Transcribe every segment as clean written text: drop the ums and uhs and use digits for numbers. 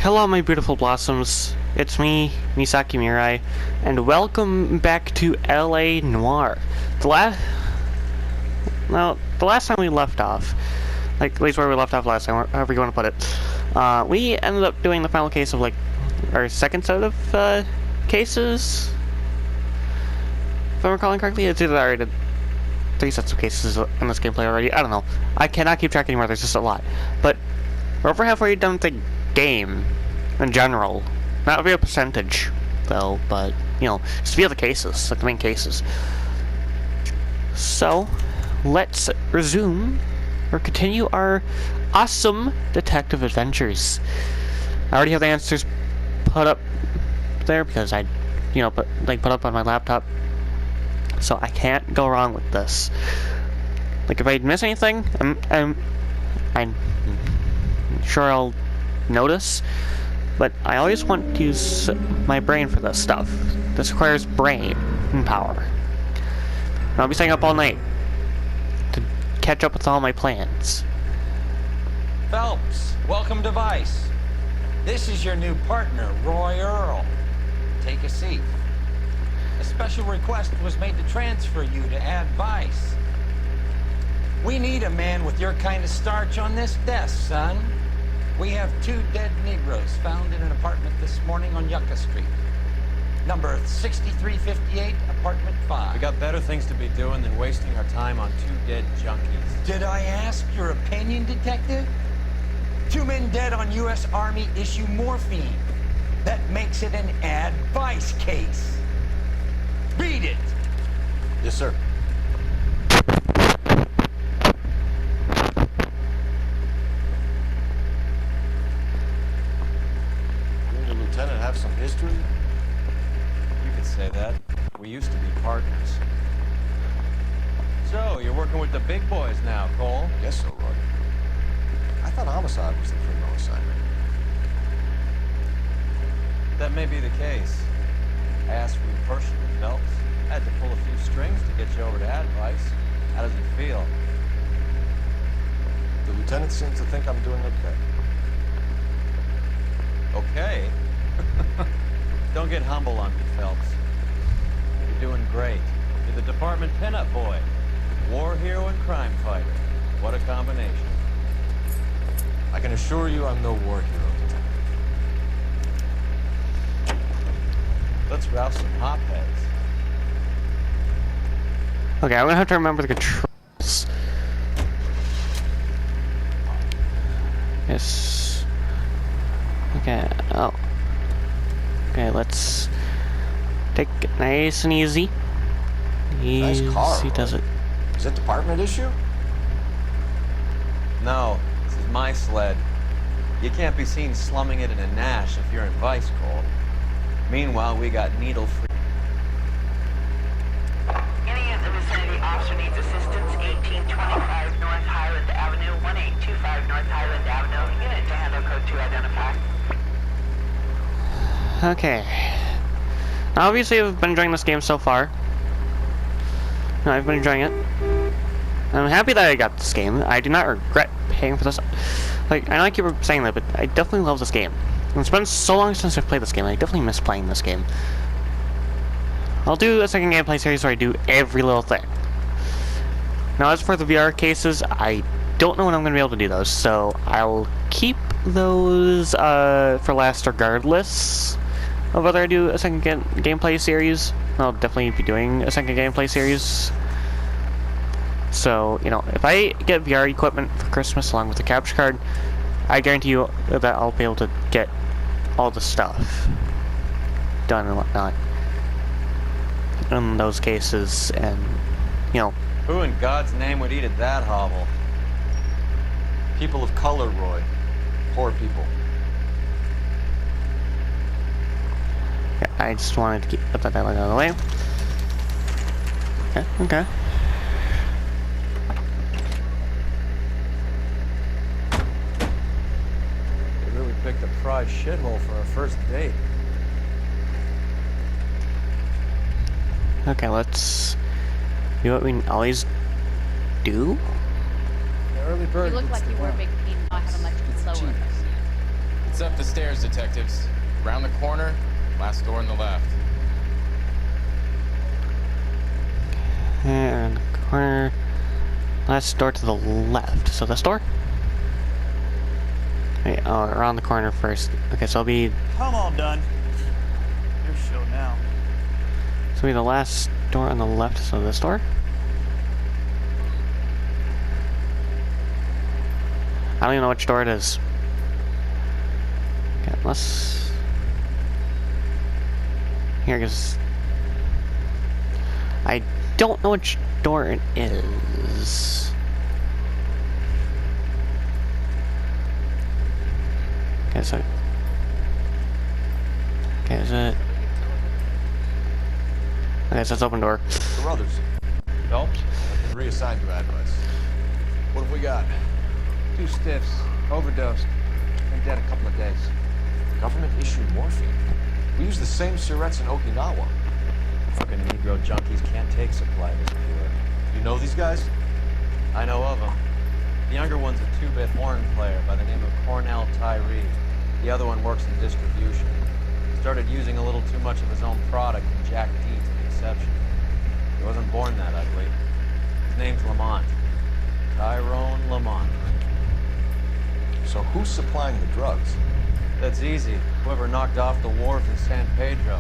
Hello my beautiful blossoms, it's me, Misaki Mirai, and welcome back to LA Noire. The last time we left off, like at least where we left off last time, however you want to put it, we ended up doing the final case of like our second set of cases. If I'm recalling correctly, it's either I already did 3 sets of cases in this gameplay already. I don't know. I cannot keep track anymore, there's just a lot. But we're over halfway done with the game in general. Not a real percentage though, but you know, just the other cases, like the main cases. So let's resume or continue our awesome detective adventures. I already have the answers put up there because I, you know, put up on my laptop. So I can't go wrong with this. Like if I miss anything, I'm sure I'll notice, but I always want to use my brain for this stuff. This requires brain and power. And I'll be staying up all night to catch up with all my plans. Phelps, welcome to Vice. This is your new partner, Roy Earl. Take a seat. A special request was made to transfer you to Ad Vice. We need a man with your kind of starch on this desk, son. We have 2 dead Negroes found in an apartment this morning on Yucca Street. Number 6358, apartment 5. We got better things to be doing than wasting our time on 2 dead junkies. Did I ask your opinion, detective? 2 men dead on U.S. Army issue morphine. That makes it an Ad Vice case. Read it! Yes, sir. You and the lieutenant have some history? You could say that. We used to be partners. So, you're working with the big boys now, Cole? Guess so, Roy. I thought homicide was the criminal assignment. That may be the case. I asked for you personally, Phelps. I had to pull a few strings to get you over to Advice. How does it feel? The lieutenant seems to think I'm doing okay. Okay? Don't get humble on me, Phelps. You're doing great. You're the department pinup boy. War hero and crime fighter. What a combination. I can assure you I'm no war hero, detective. Let's rouse some hopheads. Okay, I'm gonna have to remember the controls. Yes. Okay, oh. Okay, let's take it nice and easy. Nice car, Easy does Roy. it. Is it department issue? No, this is my sled. You can't be seen slumming it in a Nash if you're in Vice, Cole. Meanwhile, we got needle-free. Any of the vicinity officer needs assistance, 1825 North Highland Avenue, 1825 North Highland Avenue. Unit to handle code 2 identify. Okay. Obviously, I've been enjoying this game so far. No, I've been enjoying it. I'm happy that I got this game. I do not regret paying for this. Like, I know I keep saying that, but I definitely love this game. It's been so long since I've played this game. I definitely miss playing this game. I'll do a second gameplay series where I do every little thing. Now, as for the VR cases, I don't know when I'm going to be able to do those, so I'll keep those for last regardless of whether I do a second gameplay series. I'll definitely be doing a second gameplay series. So, you know, if I get VR equipment for Christmas along with the capture card, I guarantee you that I'll be able to get all the stuff done and whatnot in those cases, and you know. Who in God's name would eat at that hovel? People of color, Roy. Poor people. Yeah, I just wanted to put that out of the way. Okay, okay. They really picked a fried shithole for our first date. Okay, let's do what we always do. The early bird You look gets like the you were a worm. big pain, not having much slower. It's up the stairs, detectives. Round the corner, last door on the left. And the corner. Last door to the left. So this door? Wait, oh, around the corner first. Okay, so it'll be... I'm all done. Your show now. So it'll be the last door on the left, so this door? I don't even know which door it is. Okay, let's... Here, because... I don't know which door it is. Okay, so... Okay, is it... Okay, so it's open door. Brothers, Phelps? I've been reassigned to advice. What have we got? 2 stiffs, overdosed, been dead a couple of days. Government-issued morphine. We use the same syrettes in Okinawa. Fucking Negro junkies can't take supply this pure. You know these guys? I know of them. The younger one's a 2-bit horn player by the name of Cornell Tyree. The other one works in distribution. Started using a little too much of his own product, and Jack D's the exception. He wasn't born that ugly. His name's Lamont. Tyrone Lamont. So who's supplying the drugs? That's easy. Whoever knocked off the wharf in San Pedro.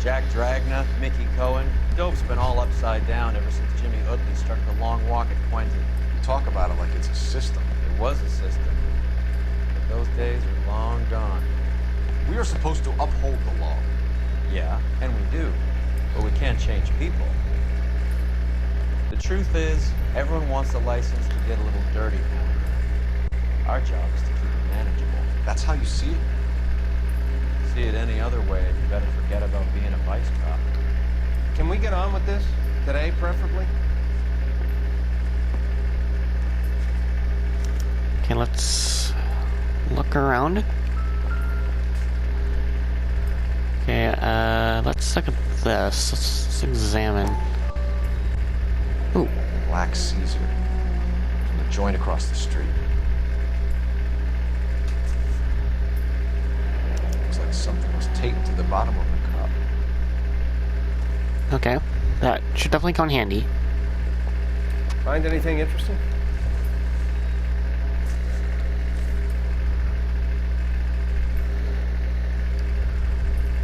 Jack Dragna, Mickey Cohen. Dope's been all upside down ever since Jimmy Utley struck the long walk at Quentin. You talk about it like it's a system. It was a system. But those days are long gone. We are supposed to uphold the law. Yeah, and we do. But we can't change people. The truth is, everyone wants a license to get a little dirty now. Our job is to keep it manageable. That's how you see it? See it any other way, you better forget about being a vice cop. Can we get on with this? Today, preferably? Okay, let's look around. Okay, let's look at this. Let's examine. Ooh. Black Caesar. From the joint across the street. Looks like something was taped to the bottom of the cup. Okay, that should definitely come in handy. Find anything interesting?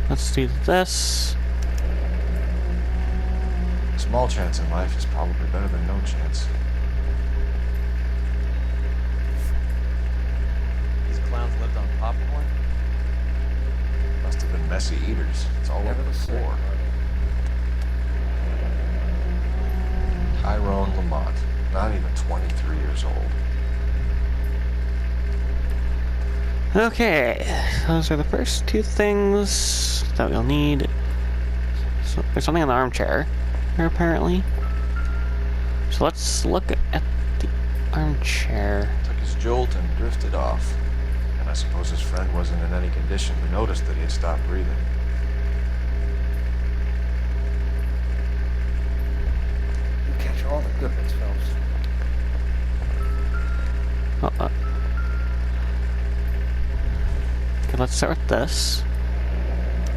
Let's do this. Small chance in life is probably better than no chance. These clowns lived on popcorn? Must have been messy eaters. It's all over the floor. Tyrone Lamont, not even 23 years old. Okay, those are the first 2 things that we'll need. So there's something in the armchair here, apparently. So let's look at the armchair. Took his jolt and drifted off. And I suppose his friend wasn't in any condition to notice that he had stopped breathing. You catch all the good ones, Phelps. Okay, let's start with this.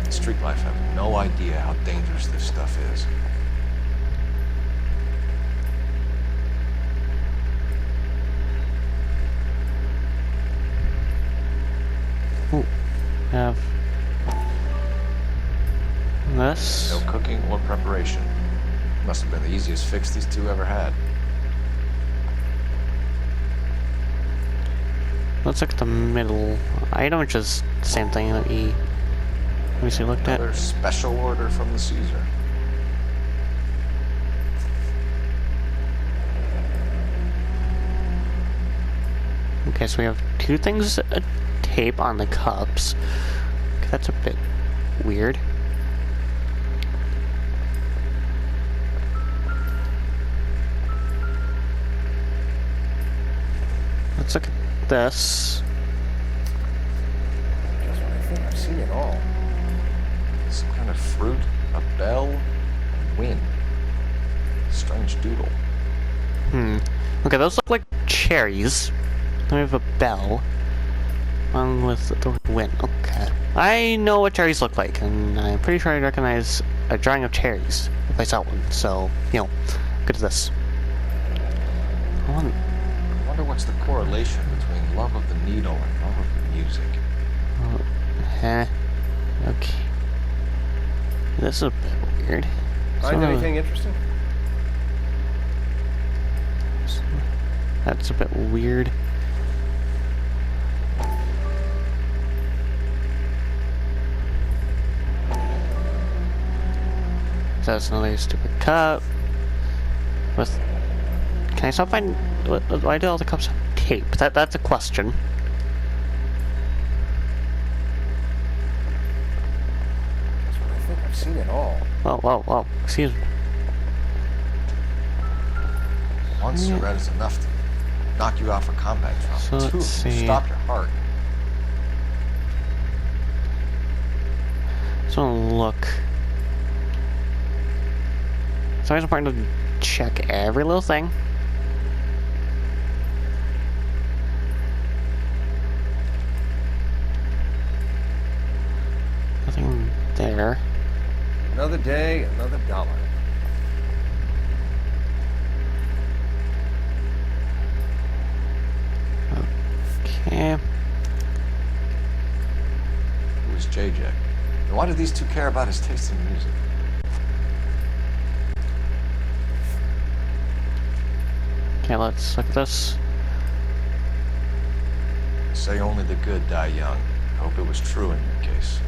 Street life have no idea how dangerous this stuff is. Ooh, have this. No cooking or preparation. Must have been the easiest fix these two ever had. Let's look at the middle item, which is the same thing that we previously looked at. Another special order from the Caesar. Okay, so we have 2 things, a tape on the cups. Okay, that's a bit weird. Let's look at this. Just when I think I've seen it all. Some kind of fruit, a bell, and wind. Strange doodle. Okay, those look like cherries. Then we have a bell. Along with the wind. Okay. I know what cherries look like, and I'm pretty sure I recognize a drawing of cherries if I saw one. So, you know, good at this. I wonder what's the correlation between love of the needle and love of the music. Okay. This is a bit weird. Find anything interesting? That's a bit weird. That's another stupid cup. With, can I stop finding? Why do all the cups have tape? That's a question. I think I've seen it all. Whoa! Excuse me. One cigarette is enough to knock you out for combat trauma. So let's Two, see. stop your heart. Just want to look. It's always important to check every little thing. Nothing there. Another day, another dollar. Okay. Who was JJ? And why do these two care about his taste in music? Okay, let's look at this. Say only the good die young. I hope it was true in your case.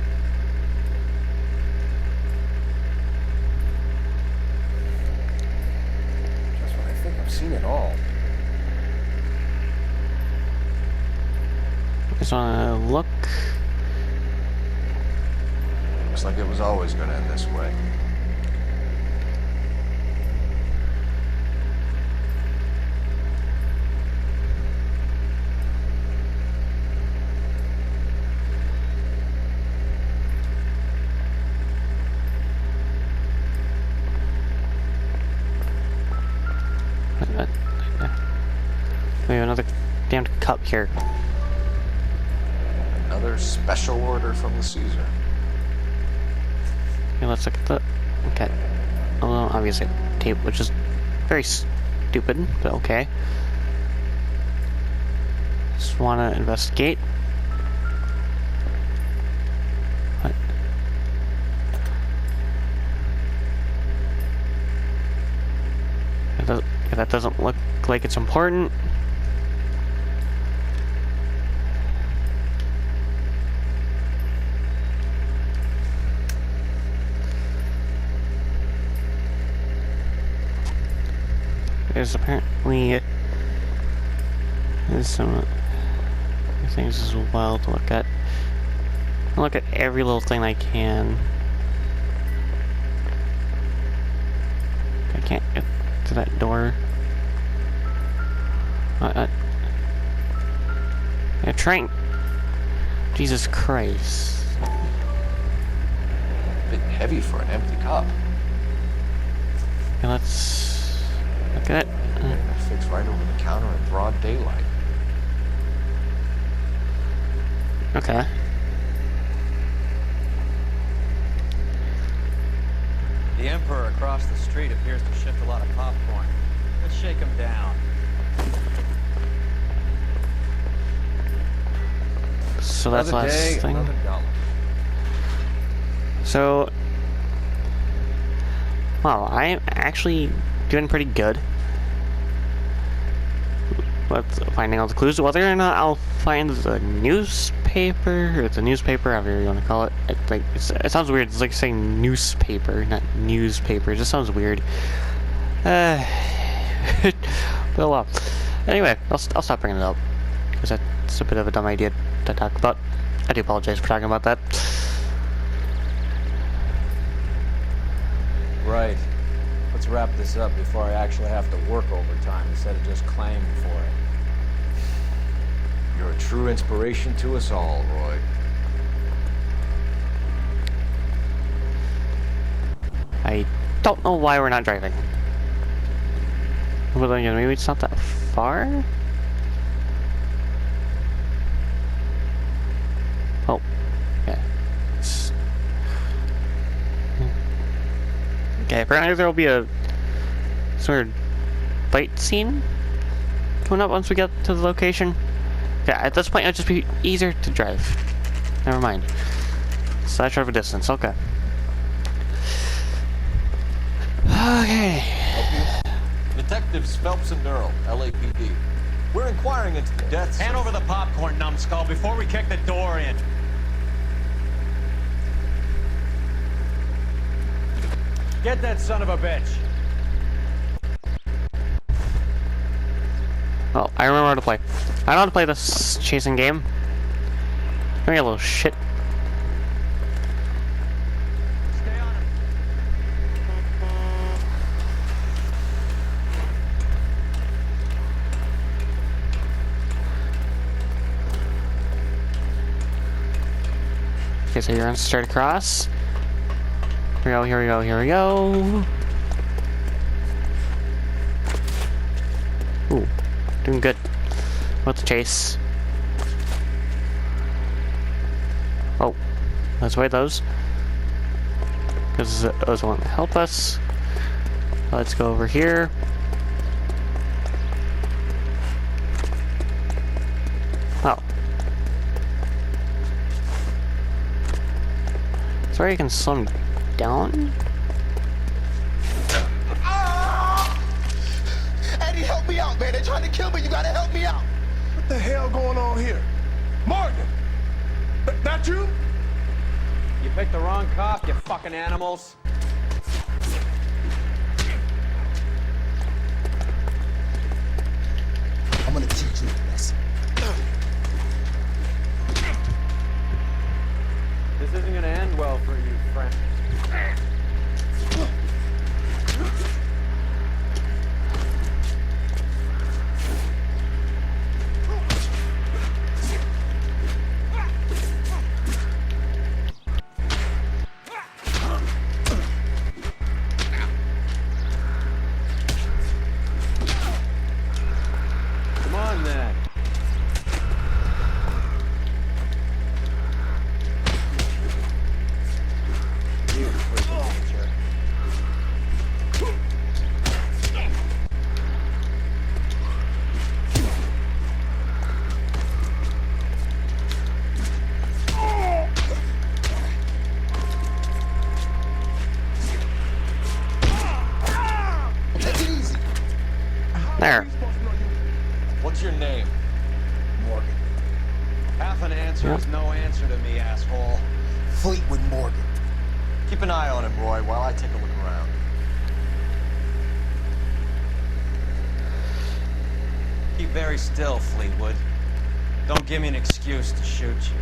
Just when I think I've seen it all. Just want to look. Looks like it was always going to end this way. We have another damn cup here. Another special order from the Caesar. Okay, let's look at the. Okay. Well, obviously tape, which is very stupid, but okay. Just want to investigate. What? That doesn't look like it's important. There's apparently there's some things as well to look at. I'll look at every little thing I can. I can't get to that door. A train. Jesus Christ. A bit heavy for an empty cup. Okay, let's look at it. Getting it fixed right over the counter in broad daylight. Okay. The Emperor across the street appears to shift a lot of popcorn. Let's shake him down. So that's Another last day, thing. another dollar. So, wow, I'm actually doing pretty good with finding all the clues. Whether or not I'll find the newspaper, or the newspaper, however you want to call it. It sounds weird. It's like saying newspaper, not newspaper. It just sounds weird. But well. Anyway, I'll stop bringing it up because that's a bit of a dumb idea to talk about. I do apologize for talking about that. Right. Let's wrap this up before I actually have to work overtime instead of just claiming for it. You're a true inspiration to us all, Roy. I don't know why we're not driving. Well, then, maybe it's not that far? Okay, apparently there will be a sort of fight scene coming up once we get to the location. Yeah, at this point it'll just be easier to drive. Never mind. Slash over distance, okay. Okay. Detectives Phelps and Earl, LAPD. We're inquiring into the deaths. Hand over the popcorn, numbskull, before we kick the door in. Get that son of a bitch. Oh, I remember how to play. I know how to play this chasing game. Give me a little shit. Stay on him. Okay, so you're gonna start across. Here we go, here we go, here we go. Ooh, doing good. What's the chase? Oh, let's avoid those. Because those won't help us. Let's go over here. Oh. Sorry, you can slow him down? Eddie, help me out, man. They're trying to kill me. You gotta help me out. What the hell going on here? Morgan! That you? You picked the wrong cop, you fucking animals. I'm gonna teach you a lesson. This isn't gonna end well for you, friend. Come on, then. You freaking amateur. Take it easy. There. What's your name? Morgan. Half an answer is no answer to me, asshole. Fleetwood Morgan. Keep an eye on him, Roy, while I take a look around. Keep very still, Fleetwood. Don't give me an excuse to shoot you.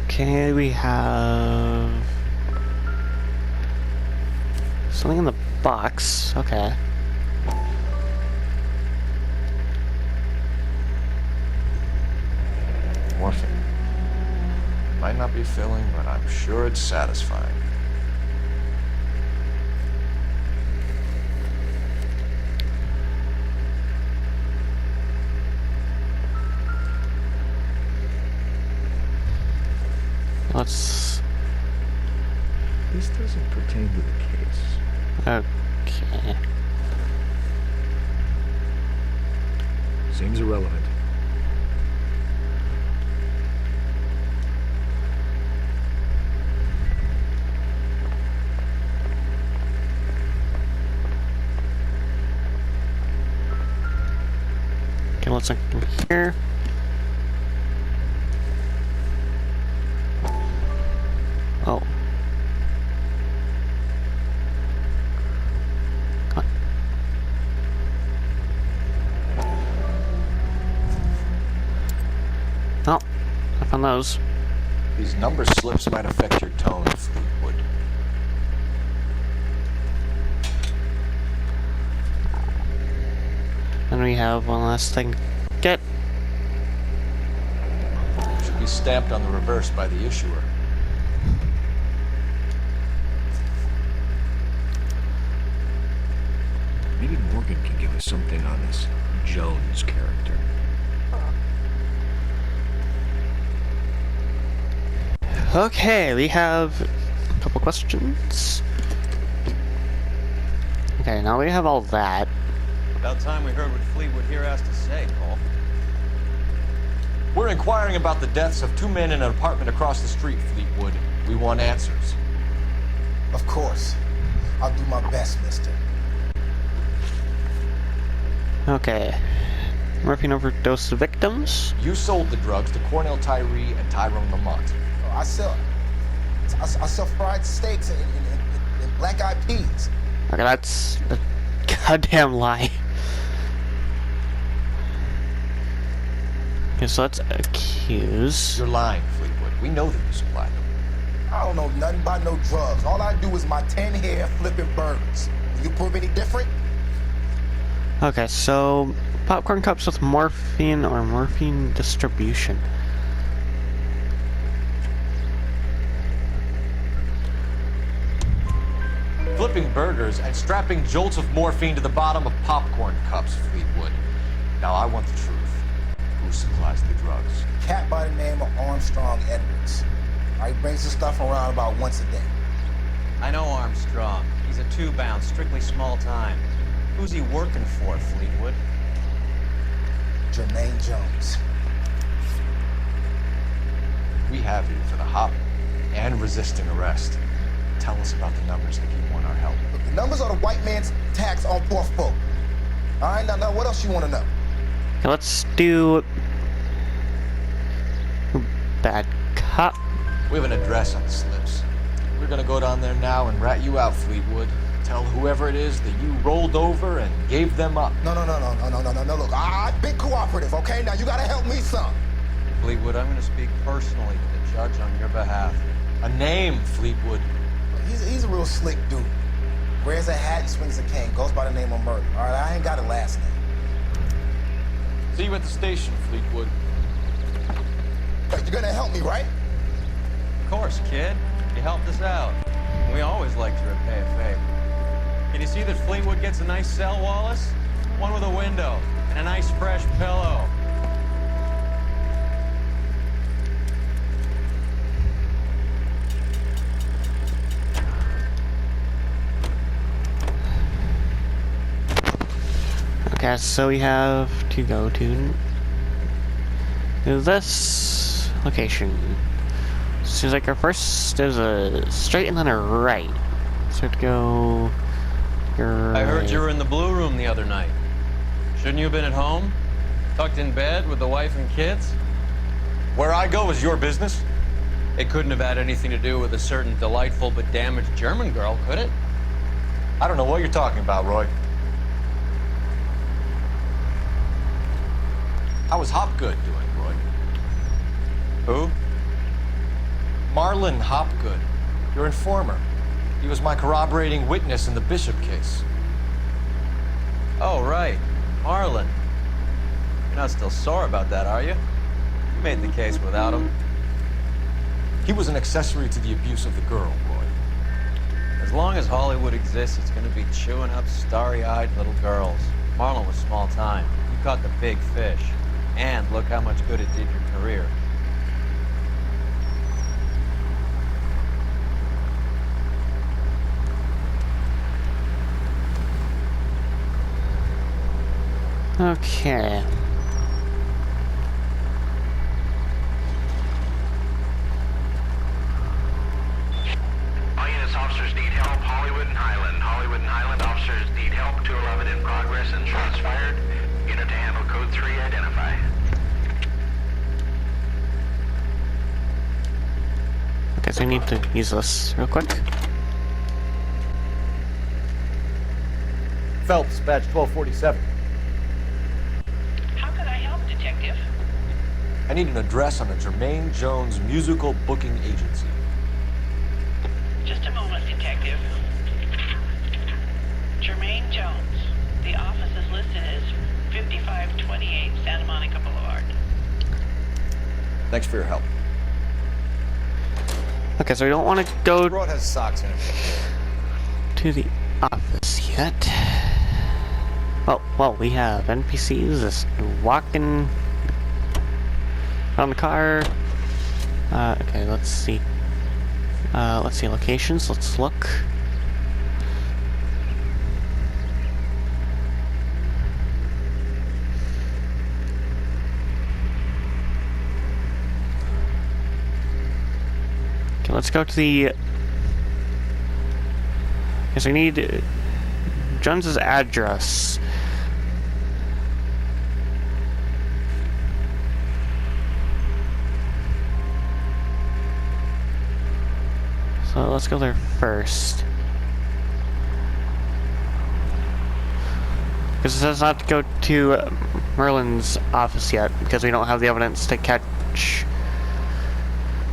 Okay, we have something in the box. Okay. Morphine. Might not be filling, but I'm sure it's satisfying. Let's. This doesn't pertain to the case. Okay. Seems irrelevant. Okay, let's look in here. Oh. What? Oh, I found those. These number slips might affect your tone, Fleetwood. And we have one last thing. Get. Should be stamped on the reverse by the issuer. Maybe Morgan can give us something on this Jones character. Okay, we have a couple questions. Okay, now we have all that. About time we heard what Fleetwood here has to say, Cole. We're inquiring about the deaths of 2 men in an apartment across the street, Fleetwood. We want answers. Of course. I'll do my best, mister. Okay. Morphine overdose victims? You sold the drugs to Cornell Tyree and Tyrone Lamont. I sell fried steaks and black-eyed peas. Okay, that's a goddamn lie. Okay, so let's accuse. You're lying, Fleetwood. We know that you supplied them. I don't know nothing about no drugs. All I do is my 10 hair flipping burgers. You prove any different? Okay, so popcorn cups with morphine or morphine distribution. Flipping burgers and strapping jolts of morphine to the bottom of popcorn cups, Fleetwood. Now I want the truth. Who supplies the drugs? Cat by the name of Armstrong Edwards. He brings the stuff around about once a day. I know Armstrong. He's a two-bound, strictly small time. Who's he working for, Fleetwood? Jermaine Jones. We have you for the hop and resisting arrest. Tell us about the numbers if you want our help. Look, the numbers are the white man's tax on poor folk. All right, now what else you want to know? Okay, let's do bad cop. We have an address on the slips. We're gonna go down there now and rat you out, Fleetwood. Tell whoever it is that you rolled over and gave them up. No. Look, I've been cooperative, okay? Now you gotta help me some. Fleetwood, I'm gonna speak personally to the judge on your behalf. A name, Fleetwood. He's a real slick dude. Wears a hat and swings a cane. Goes by the name of Murder. All right, I ain't got a last name. See you at the station, Fleetwood. But you're gonna help me, right? Of course, kid. You helped us out. We always like to repay a favor. Can you see that Fleetwood gets a nice cell, Wallace? One with a window and a nice fresh pillow. Okay, so we have to go to this location. Seems like our first is a straight and then a right. So to go. Right. I heard you were in the blue room the other night. Shouldn't you have been at home? Tucked in bed with the wife and kids? Where I go is your business? It couldn't have had anything to do with a certain delightful but damaged German girl, could it? I don't know what you're talking about, Roy. How was Hopgood doing, Roy? Who? Marlon Hopgood, your informer. He was my corroborating witness in the Bishop case. Oh, right. Marlon. You're not still sore about that, are you? You made the case without him. He was an accessory to the abuse of the girl, Roy. As long as Hollywood exists, it's going to be chewing up starry-eyed little girls. Marlon was small time. You caught the big fish. And look how much good it did your career. Okay. All units, officers need help. Hollywood and Highland. Hollywood and Highland officers need help. 211 in progress and shots fired. Unit to handle code 3, identify. Okay, so I need to use this real quick. Phelps, badge 1247. How can I help, Detective? I need an address on a Jermaine Jones musical booking agency. Just a moment, Detective. Jermaine Jones. The office is listed as 5528 Santa Monica Boulevard. Thanks for your help. Okay, so we don't want to go Broad has socks in it. to the office yet. Oh, well, we have NPCs just walking around the car. Okay, let's see. Let's see, locations, let's look. Okay, let's go to the... Because I need Jones's address. So let's go there first. Because it says not to go to Merlin's office yet, because we don't have the evidence to catch...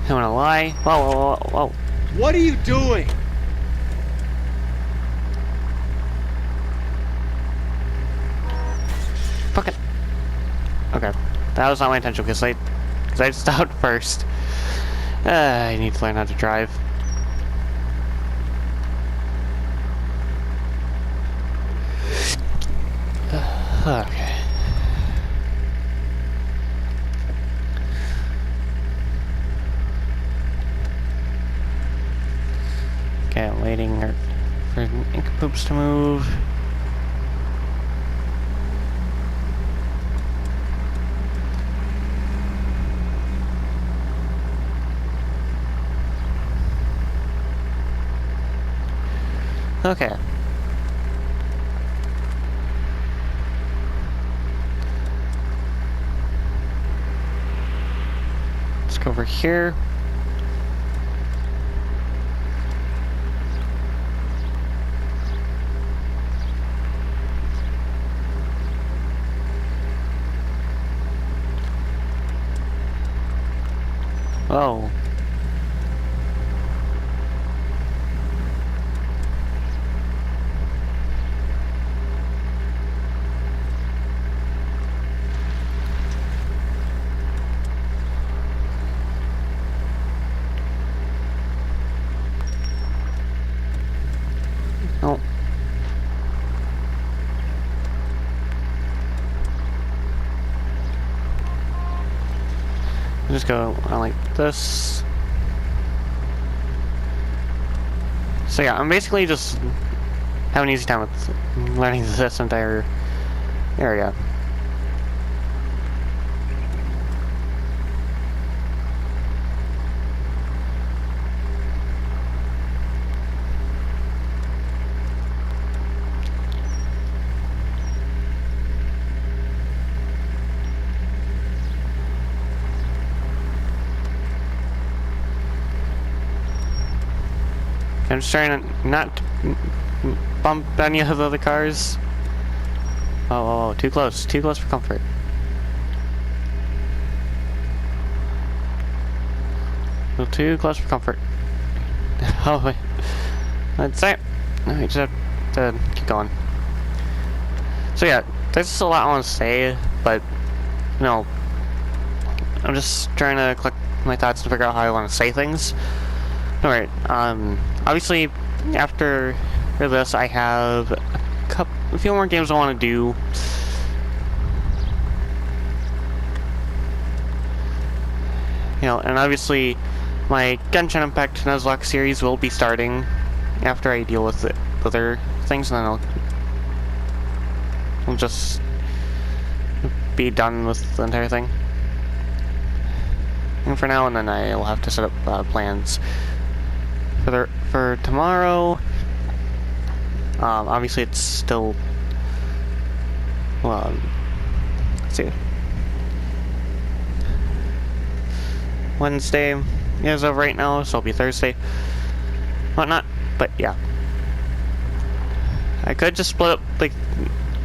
I don't wanna lie. Whoa, whoa, whoa, whoa. What are you doing? Fucking... Okay. That was not my intention, because I stopped first. I need to learn how to drive. Okay. Okay, I'm waiting for ink poops to move. Okay. Let's go over here. Oh. Oh. Just go on like this. So yeah, I'm basically just having an easy time with learning this entire area. I'm just trying to not bump any of the other cars. Oh, too close for comfort. A little too close for comfort. Oh, wait. That's it. I just have to keep going. So yeah, there's just a lot I want to say, but, you know, I'm just trying to collect my thoughts to figure out how I want to say things. Alright, obviously, after this, I have a few more games I want to do. You know, and obviously, my Genshin Impact Nuzlocke series will be starting after I deal with the other things, and then I'll just be done with the entire thing. And for now, and then I'll have to set up plans for tomorrow. Obviously it's still, well, let's see, Wednesday as of right now, so it'll be Thursday, whatnot, but yeah. I could just split up, like,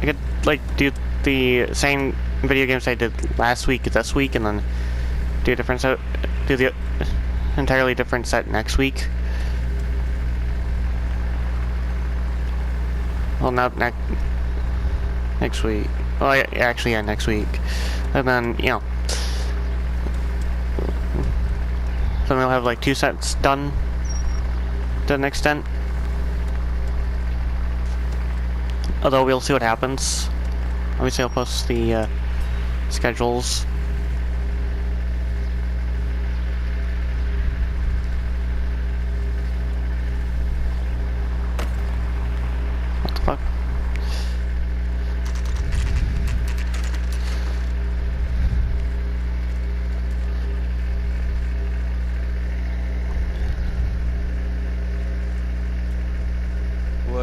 I could, like, do the same video games I did last week, this week, and then do a different set, do the entirely different set next week. Well, not next week. Well, yeah, actually, yeah, next week. And then, you know, then we'll have like 2 sets done to an extent. Although we'll see what happens. Obviously, I'll post the schedules.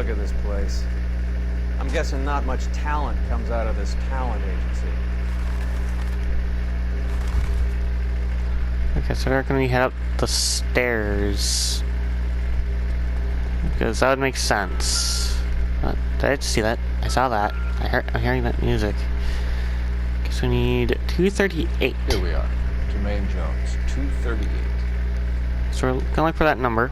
look at this place. I'm guessing not much talent comes out of this talent agency. Okay, so we're gonna head up the stairs. Because that would make sense. Did I just see that? I saw that. I'm hearing that music. Okay, so we need 238. Here we are. Jermaine Jones, 238. So we're gonna look for that number.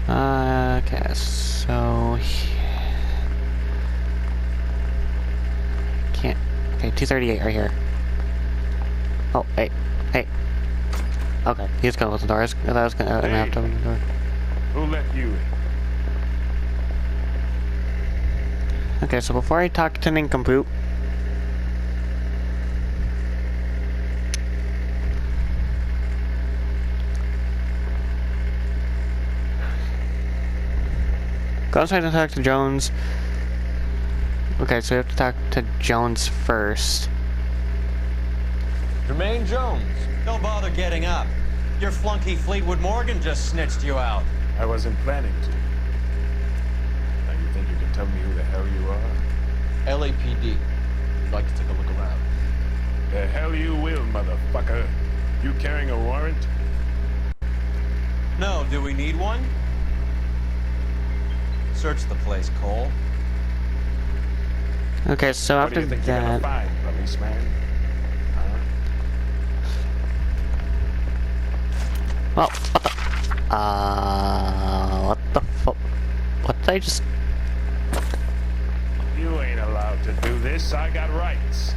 Okay, so... Can't... Okay, 238 right here. Oh, hey. Okay, he's gonna open the door. I thought I was gonna have to open the door. Who let you in? Okay, so before I talk to Nincompoop... Go outside and talk to Jones. Okay, so we have to talk to Jones first. Jermaine Jones, don't bother getting up. Your flunky Fleetwood Morgan just snitched you out. I wasn't planning to. Now you think you can tell me who the hell you are? LAPD. You'd like to take a look around. The hell you will, motherfucker. You carrying a warrant? No, do we need one? Search the place, Cole. Okay, so What do after you think you're gonna that... find, policeman? Well, what the fuck? What did I just... You ain't allowed to do this. I got rights.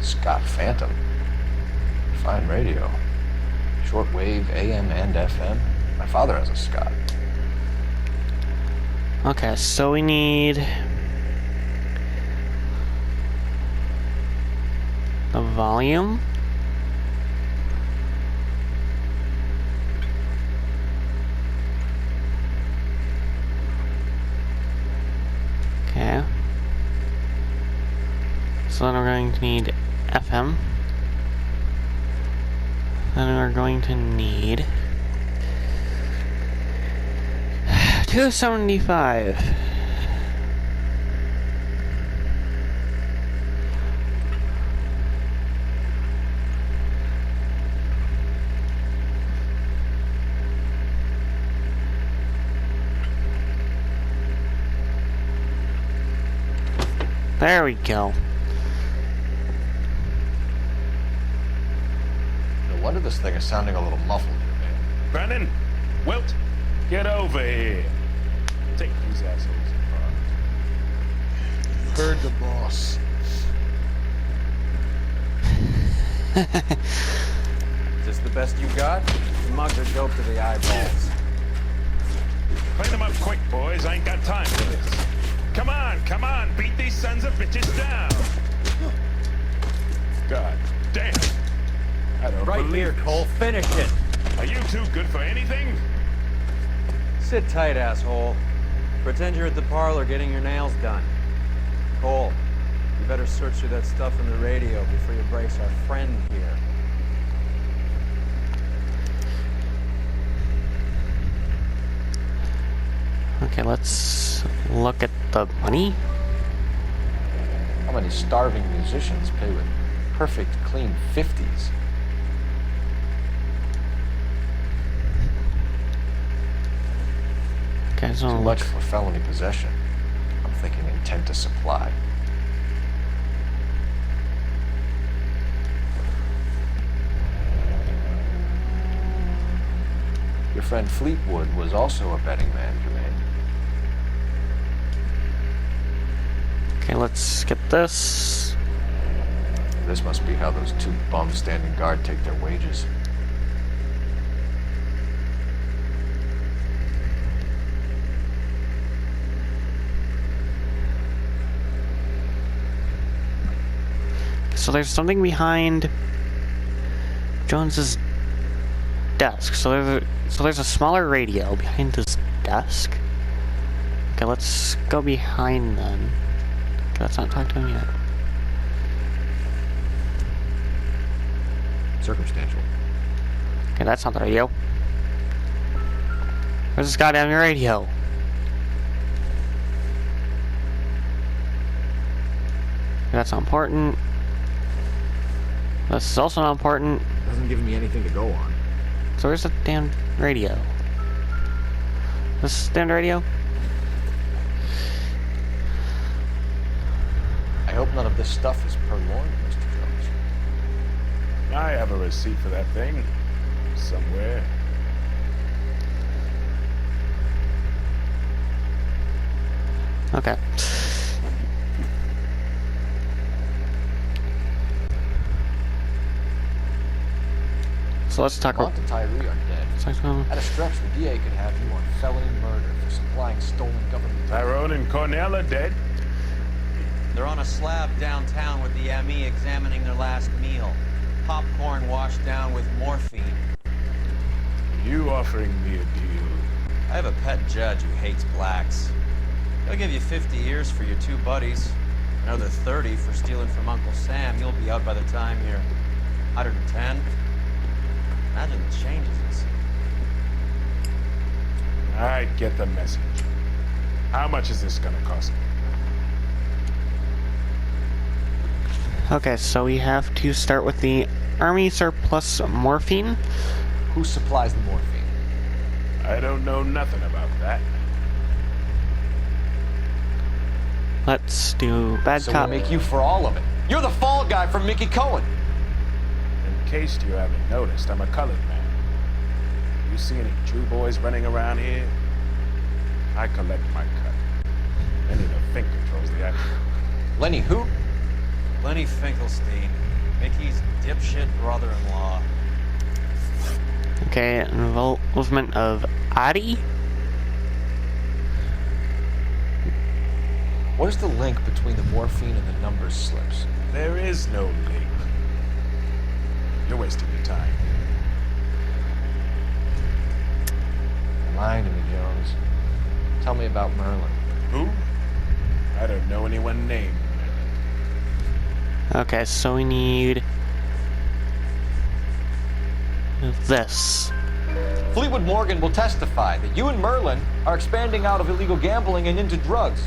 Scott Phantom. Fine radio. Shortwave, AM and FM. My father has a Scott. Okay, so we need... the volume. Okay. So then we're going to need FM. Then we're going to need 275. There we go. No wonder this thing is sounding a little muffled here, man. Brennan, Wilt, get over here. Take these assholes apart. Heard the boss. Is this the best you got? The mugs are dope to the eyeballs. Clean them up quick, boys. I ain't got time for this. Come on, beat these sons of bitches down. God damn. I don't Right believe here, this. Cole. Finish it. Are you too good for anything? Sit tight, asshole. Pretend you're at the parlor getting your nails done. Cole, you better search through that stuff in the radio before you brace our friend here. Okay, let's look at the money. How many starving musicians pay with perfect, clean 50s? Okay, so Too much for felony possession. I'm thinking intent to supply. Your friend Fleetwood was also a betting man, Jermaine. Okay, let's get this. This must be how those two bums standing guard take their wages. So there's something behind Jones's desk. So there's a smaller radio behind his desk. Okay, let's go behind then. Let's not talk to him yet. Circumstantial. Okay, that's not the radio. Where's this goddamn radio? That's not important. This is also not important. Doesn't give me anything to go on. So where's the damn radio? This damn radio? I hope none of this stuff is purloined, Mr. Jones. I have a receipt for that thing. Somewhere. Okay. So let's talk about... Mont and Tyree are dead. At a stretch, the DA could have you on felony murder for supplying stolen government... Tyrone and Cornell are dead. They're on a slab downtown with the ME examining their last meal. Popcorn washed down with morphine. You offering me a deal? I have a pet judge who hates blacks. He'll give you 50 years for your 2 buddies. Another 30 for stealing from Uncle Sam. You'll be out by the time you're 110. Imagine the changes you'll see. I get the message. How much is this gonna cost me? Okay, so we have to start with the Army surplus morphine. Who supplies the morphine? I don't know nothing about that. Let's do bad So cop. we'll make you for all of it. You're the fall guy from Mickey Cohen. In case you haven't noticed, I'm a colored man. You see any Jew boys running around here? I collect my cut. Lenny the Fink controls the action. Lenny who? Lenny Finkelstein. Mickey's dipshit brother-in-law. Okay, involvement of Adi? What is the link between the morphine and the numbers slips? There is no link. You're wasting your time. You're lying to me, Jones. Tell me about Merlin. Who? I don't know anyone named Merlin. Okay, so we need this. Fleetwood Morgan will testify that you and Merlin are expanding out of illegal gambling and into drugs.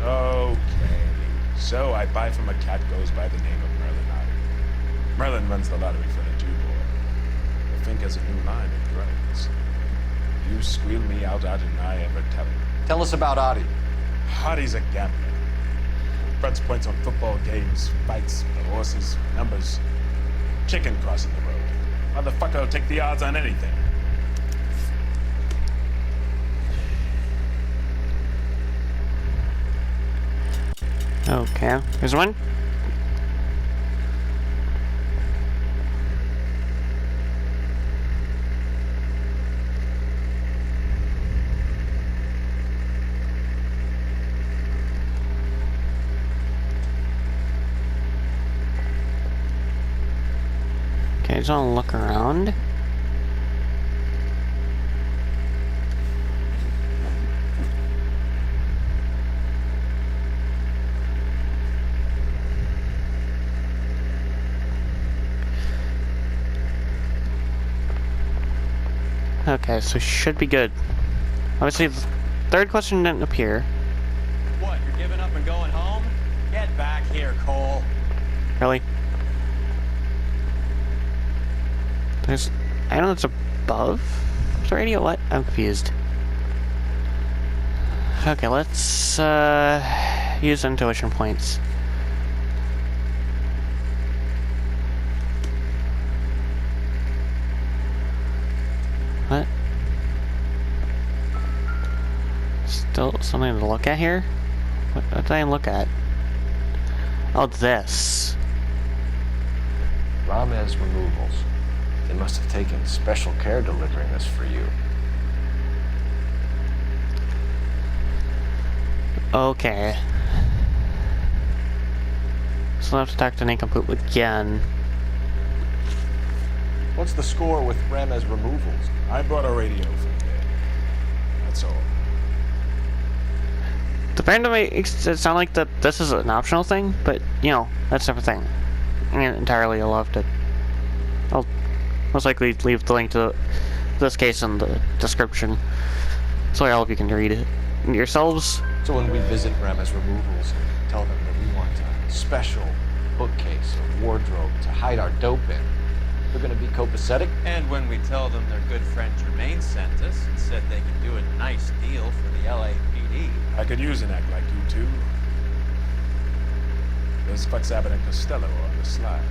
Okay. So I buy from a cat goes by the name of Merlin Adi. Merlin runs the lottery for the Jew boy. I think has a new line of drugs. You squeal me out, I deny ever telling. Tell us about Adi. Adi's a gambler. Fronts points on football games, fights, horses, numbers. Chicken crossing the road. Motherfucker will take the odds on anything. Okay, here's one. Okay, just wanna look around. Okay, so should be good. Obviously, the third question didn't appear. What, you're giving up and going home? Get back here, Cole. Really? There's... I don't know it's above the radio? What? I'm confused. Okay, let's, use intuition points. What? Still something to look at here? What did I look at? Oh, this. Ramez Removals. They must have taken special care delivering this for you. Okay. So I'll have to talk to Nincompoop again. What's the score with Ramez Removals? I brought a radio from there. That's all. The fandom makes it sound like that this is an optional thing, but, you know, that's a different thing. I mean, entirely, I loved it. I'll most likely leave the link to this case in the description, so all of you can read it yourselves. So when we visit Grandma's removals and tell them that we want a special bookcase or wardrobe to hide our dope in, they're gonna be copacetic? And when we tell them their good friend Jermaine sent us and said they could do a nice deal for the LAPD. I could use an act like you too. There's Fox Abbott and Costello on the slide.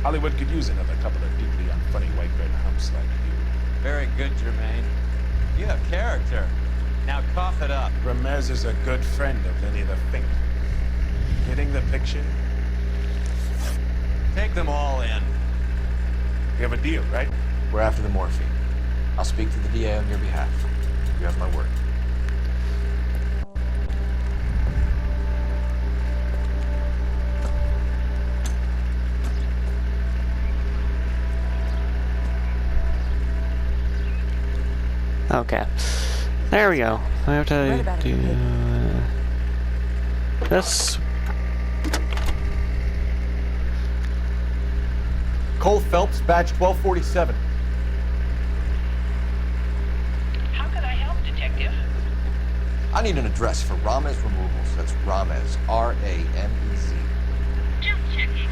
Hollywood could use another couple of deeply unfunny white bread humps like you. Very good, Jermaine. You have character. Now cough it up. Ramez is a good friend of Lily the Fink. Getting the picture? Take them all in. We have a deal, right? We're after the morphine. I'll speak to the DA on your behalf. You have my word. Okay. There we go. I have to do this. Cole Phelps, badge 1247. How can I help, Detective? I need an address for Ramez Removals. That's Ramez, R-A-M-E-Z. Just checking.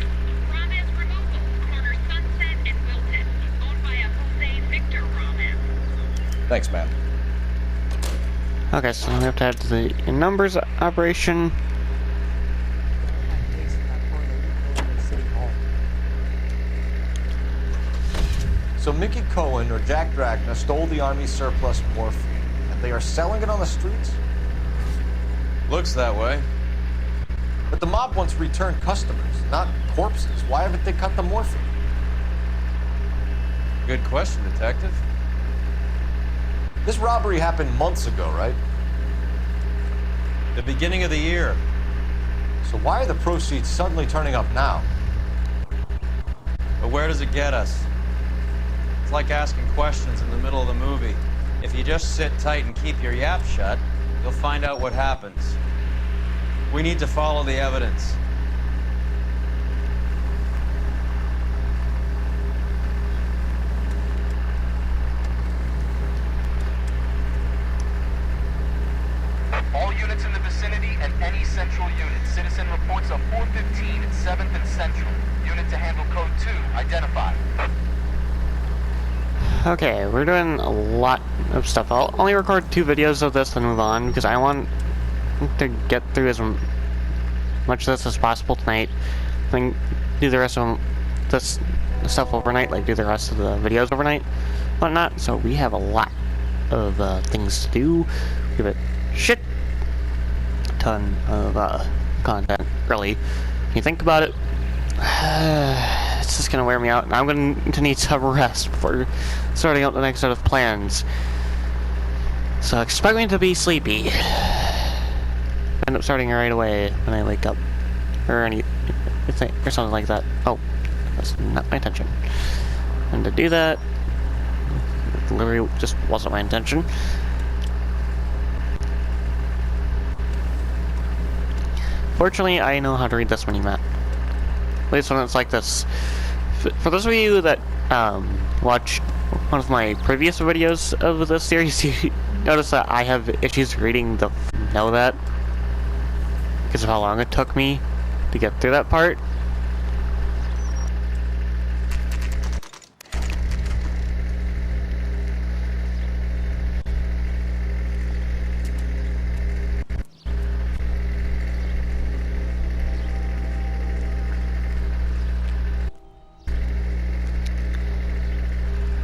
Ramez Removals, corner Sunset and Wilton, owned by a Jose Victor Ramez. Thanks, ma'am. Okay, so we have to add to the numbers operation. So Mickey Cohen or Jack Dragna stole the Army's surplus morphine, and they are selling it on the streets? Looks that way. But the mob wants returned customers, not corpses. Why haven't they cut the morphine? Good question, Detective. This robbery happened months ago, right? The beginning of the year. So why are the proceeds suddenly turning up now? But where does it get us? It's like asking questions in the middle of the movie. If you just sit tight and keep your yap shut, you'll find out what happens. We need to follow the evidence. All units in the vicinity and any central unit. Citizen reports of 415 at 7th and Central. Unit to handle code 2, identified. Okay, we're doing a lot of stuff. I'll only record 2 videos of this and move on, because I want to get through as much of this as possible tonight. Then do the rest of this stuff overnight, like do the rest of the videos overnight, whatnot. So we have a lot of things to do. We have a shit ton of content, really. When you think about it, it's just gonna wear me out, and I'm going to need some rest before starting out the next set of plans. So expect me to be sleepy. End up starting right away when I wake up, or or something like that. Oh, that's not my intention. And to do that, literally just wasn't my intention. Fortunately, I know how to read this mini-map. At least when it's like this. For those of you that watched one of my previous videos of this series, you notice that I have issues reading the know that because of how long it took me to get through that part.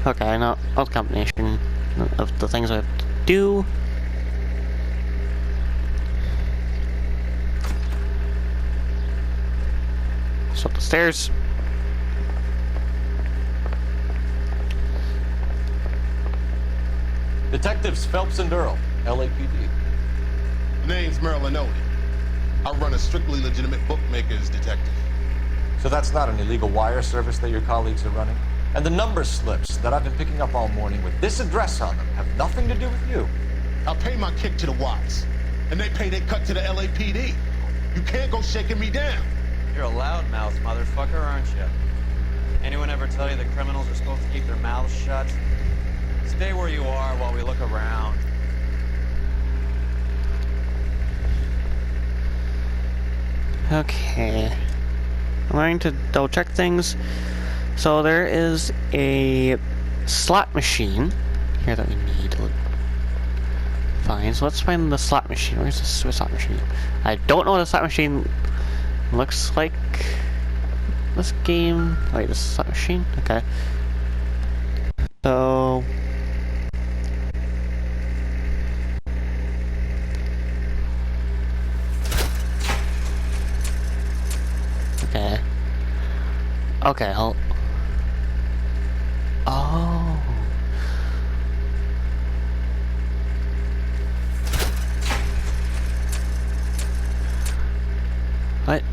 Okay, I know all the combination of the things I have to do. So up the stairs. Detectives Phelps and Earl, LAPD. Name's Marilyn Odie. I run a strictly legitimate bookmaker's detective. So that's not an illegal wire service that your colleagues are running? And the number slips that I've been picking up all morning with this address on them have nothing to do with you. I pay my kick to the Watts. and they pay their cut to the LAPD. You can't go shaking me down. You're a loudmouth, motherfucker, aren't you? Anyone ever tell you that criminals are supposed to keep their mouths shut? Stay where you are while we look around. Okay. I'm going to double check things. So there is a slot machine here that we need to find. So let's find the slot machine. Where's the slot machine? I don't know what the slot machine looks like. This game... Wait, this slot machine? Okay. So... Okay. Okay, hold... Oh... What?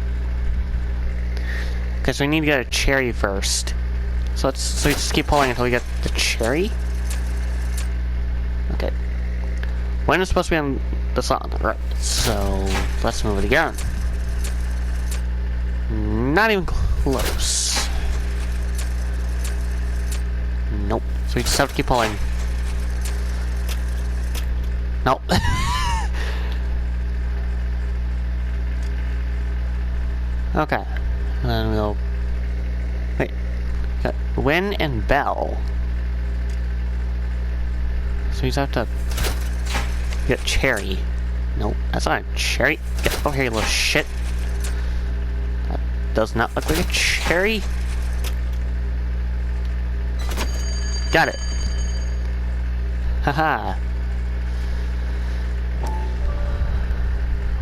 Okay, so we need to get a cherry first. So we just keep pulling until we get the cherry? Okay. When is supposed to be on the slot on the right? So let's move it again. Not even close. Nope. So we just have to keep pulling. Nope. Okay. And then we'll... Wait. Got Win and Bell. So we just have to... get cherry. Nope, that's not a cherry. Get over here, you little shit. That does not look like a cherry. Got it. Haha.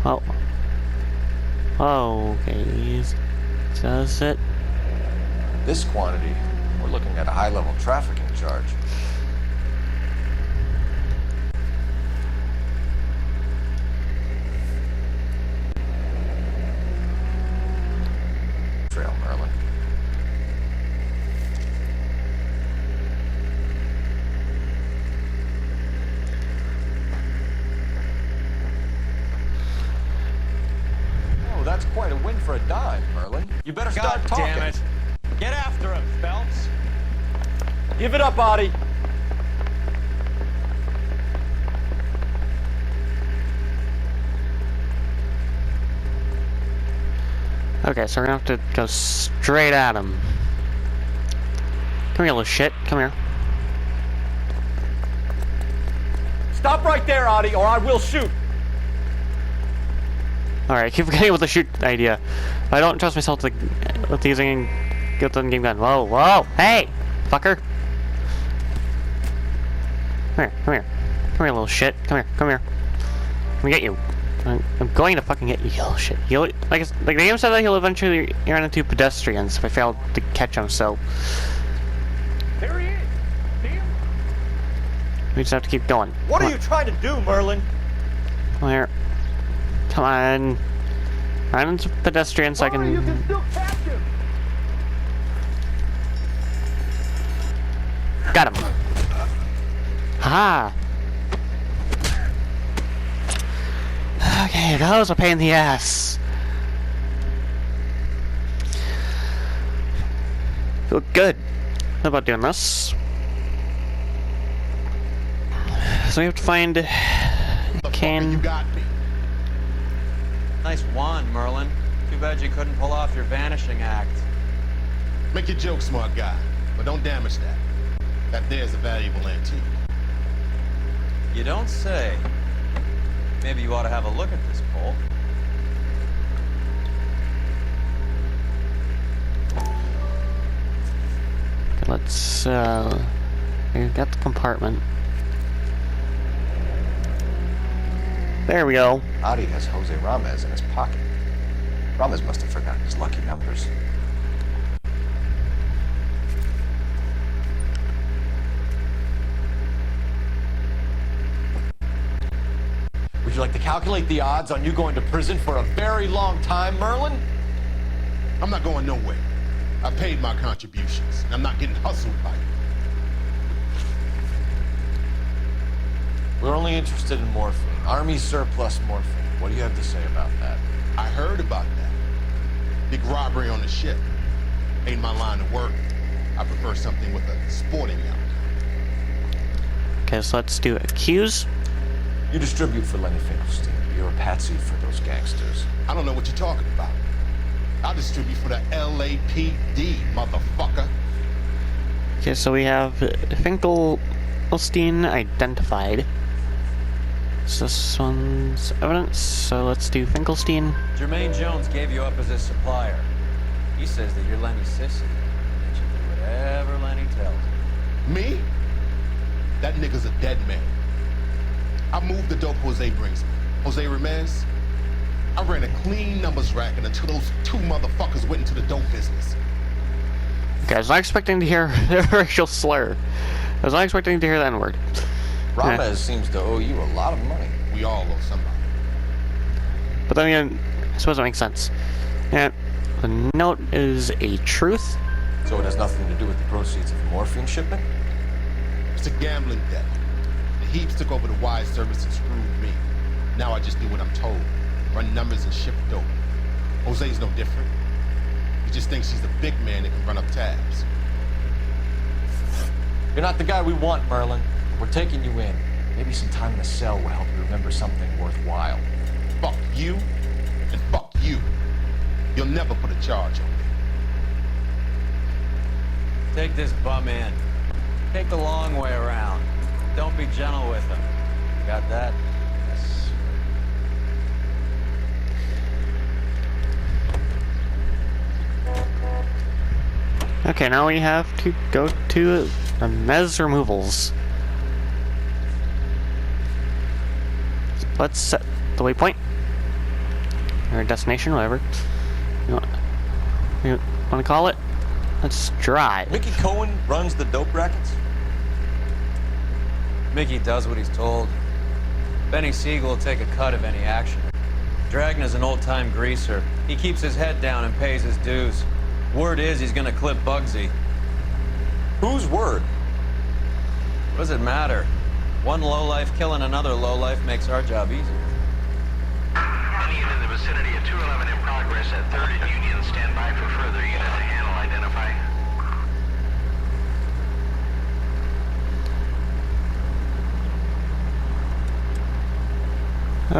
Well. Okay. Does it? This quantity, we're looking at a high-level trafficking charge. Trail, Merlin. Oh, that's quite a win for a dime, Merlin. You better start talking. God damn it. Get after him, Phelps. Give it up, Audie. Okay, so we're gonna have to go straight at him. Come here, little shit. Come here. Stop right there, Audie, or I will shoot. Alright, I keep forgetting with the shoot idea. I don't trust myself to, with using get the game gun. Whoa, whoa! Hey! Fucker! Come here, come here. Come here, little shit. Come here, come here. Let me get you. I'm going to fucking get you, you little shit. Like the game said that he'll eventually run into pedestrians if I fail to catch him, so... There he is! Damn. We just have to keep going. What are you trying to do, Merlin? Come here. Come on. Run into pedestrians so I can... You can still catch him! Got him. Haha. Okay, that was a pain in the ass. Feel good. How about doing this? So we have to find Kane. You got me. Nice wand, Merlin. Too bad you couldn't pull off your vanishing act. Make your joke, smart guy, but don't damage that. That there's a valuable antique. You don't say. Maybe you ought to have a look at this pole. Okay, let's, we got the compartment. There we go. Adi has Jose Ramez in his pocket. Ramez must have forgotten his lucky numbers. Would you like to calculate the odds on you going to prison for a very long time, Merlin? I'm not going nowhere. I paid my contributions, and I'm not getting hustled by you. We're only interested in morphine. Army surplus morphine. What do you have to say about that? I heard about that. Big robbery on the ship. Ain't my line of work. I prefer something with a sporting element. Okay, so let's do accuse. You distribute for Lenny Finkelstein. You're a patsy for those gangsters. I don't know what you're talking about. I'll distribute for the LAPD, motherfucker. Okay, so we have Finkelstein identified. So this one's evidence, so let's do Finkelstein. Jermaine Jones gave you up as his supplier. He says that you're Lenny's sissy, and that you do whatever Lenny tells you. Me? That nigga's a dead man. I moved the dope Jose brings me. Jose Ramirez? I ran a clean numbers racket until those two motherfuckers went into the dope business. Okay, I was not expecting to hear a racial slur. I was not expecting to hear the N-word. Ramez seems to owe you a lot of money. We all owe somebody. But then again, I suppose it makes sense. Yeah, the note is a truth. So it has nothing to do with the proceeds of the morphine shipment? It's a gambling debt. The Heaps took over the wire service and screwed me. Now I just do what I'm told. Run numbers and ship dope. Jose's no different. He just thinks he's the big man that can run up tabs. You're not the guy we want, Merlin. We're taking you in. Maybe some time in a cell will help you remember something worthwhile. Fuck you, and fuck you. You'll never put a charge on me. Take this bum in. Take the long way around. Don't be gentle with him. Got that? Yes. Okay, now we have to go to Mez removals. Let's set the waypoint. Or destination, whatever. You want to call it? Let's drive. Mickey Cohen runs the dope rackets? Mickey does what he's told. Benny Siegel will take a cut of any action. Dragna's an old-time greaser. He keeps his head down and pays his dues. Word is he's gonna clip Bugsy. Whose word? What does it matter? One lowlife killing another lowlife makes our job easier. Any unit in the vicinity of 211 in progress at 3rd and Union. Stand by for further unit to handle identify.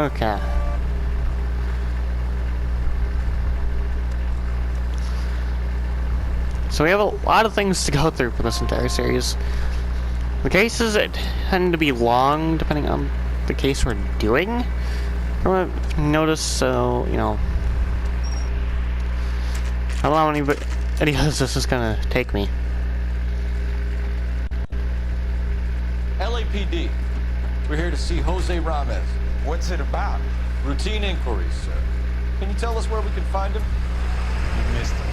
Okay. So we have a lot of things to go through for this entire series. The cases tend to be long, depending on the case we're doing. From what I've noticed, so, you know, how long any videos this is gonna take me. LAPD. We're here to see Jose Ramez. What's it about? Routine inquiries, sir. Can you tell us where we can find him? You missed him.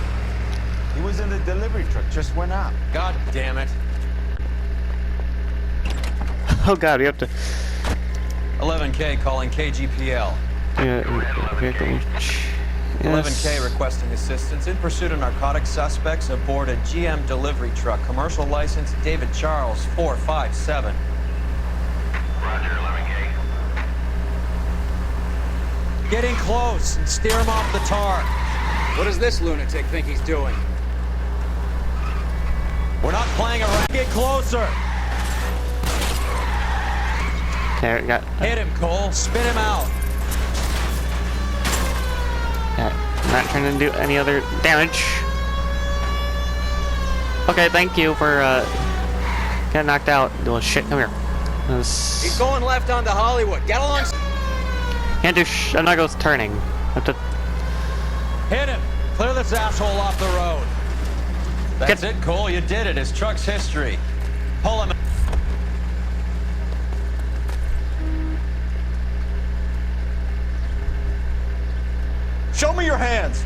He was in the delivery truck, just went out. God damn it. Oh god, we have to... 11K calling KGPL. Yes. 11K requesting assistance in pursuit of narcotic suspects aboard a GM delivery truck. Commercial license, David Charles, 457. Roger, 11K. Getting close and steer him off the tar. What does this lunatic think he's doing? We're not playing around. Get closer. Okay, we got... Hit him, Cole. Spin him out. Yeah, not trying to do any other damage. Okay, thank you for getting knocked out. Little shit, come here. He's going left onto Hollywood. Get along. Can't do I'm not going turning. I have to... Hit him. Clear this asshole off the road. That's it, Cole. You did it. His truck's history. Pull him. Show me your hands.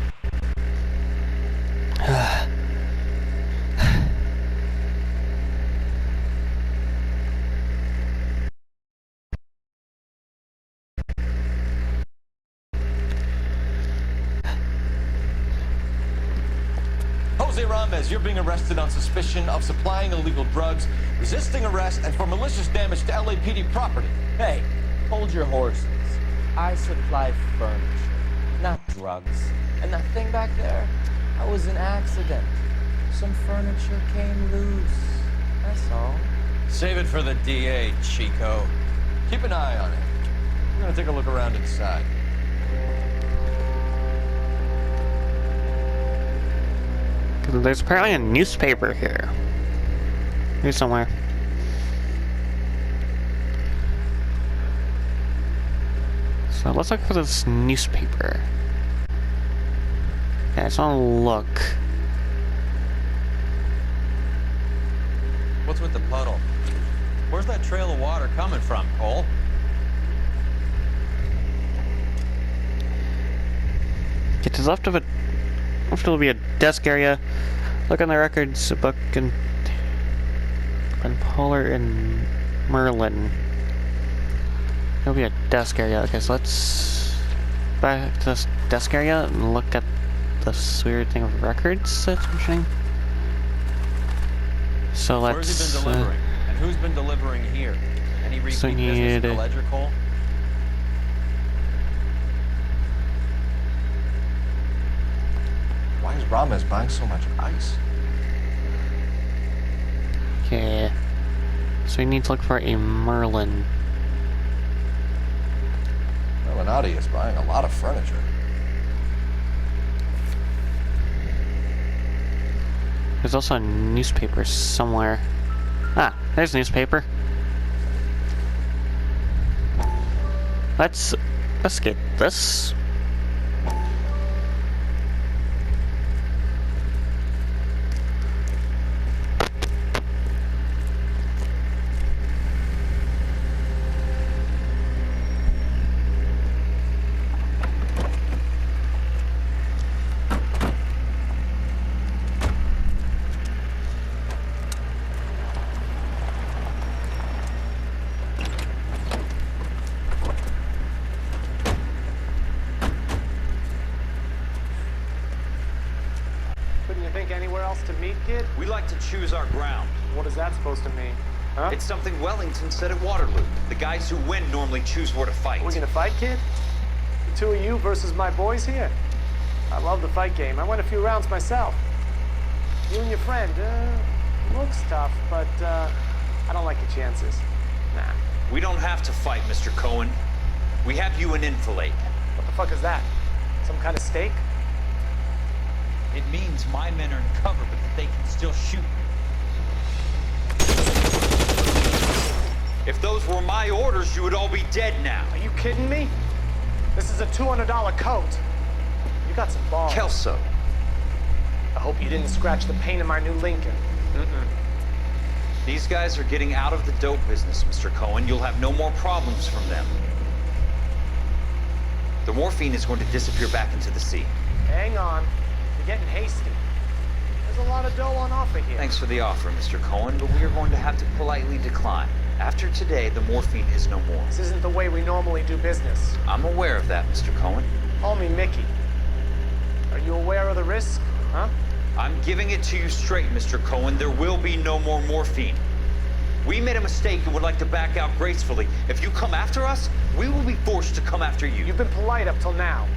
Jose Ramez, you're being arrested on suspicion of supplying illegal drugs, resisting arrest, and for malicious damage to LAPD property. Hey, Hold your horses. I supply furniture, not drugs. And that thing back there, that was an accident. Some furniture came loose. That's all. Save it for the DA, Chico. Keep an eye on it. I'm gonna take a look around inside. There's apparently a newspaper here. Here somewhere. So let's look for this newspaper. Yeah, I just want to look. What's with the puddle? Where's that trail of water coming from, Cole? Get to the left of it. Left will be a desk area. Look on the records, a book and Polar and Merlin. There'll be a desk area. Okay, so let's back to this desk area and look at this weird thing of records that's mentioning. So let's. Where's he been delivering? And who's been delivering here? Any repeat business in the ledger, Cole? Why is Ramos buying so much ice? Okay. So we need to look for a Merlin. Melinati is buying a lot of furniture. There's also a newspaper somewhere. Ah, there's a newspaper. Let's get this. We like to choose our ground. What is that supposed to mean? Huh? It's something Wellington said at Waterloo. The guys who win normally choose where to fight. We're gonna fight, kid? The two of you versus my boys here? I love the fight game. I went a few rounds myself. You and your friend, looks tough, but I don't like your chances. Nah. We don't have to fight, Mr. Cohen. We have you an enfilade. What the fuck is that? Some kind of steak? It means my men are in cover, but that they can still shoot. If those were my orders, you would all be dead now. Are you kidding me? This is a $200 coat. You got some balls. Kelso. I hope you didn't scratch the paint in my new Lincoln. These guys are getting out of the dope business, Mr. Cohen. You'll have no more problems from them. The morphine is going to disappear back into the sea. Hang on. You're getting hasty. There's a lot of dough on offer here. Thanks for the offer, Mr. Cohen, but we are going to have to politely decline. After today, the morphine is no more. This isn't the way we normally do business. I'm aware of that, Mr. Cohen. Call me Mickey. Are you aware of the risk, huh? I'm giving it to you straight, Mr. Cohen. There will be no more morphine. We made a mistake and would like to back out gracefully. If you come after us, we will be forced to come after you. You've been polite up till now,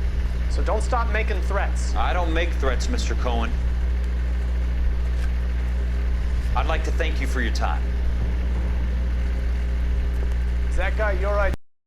so don't stop making threats. I don't make threats, Mr. Cohen. I'd like to thank you for your time. Is that guy your idea?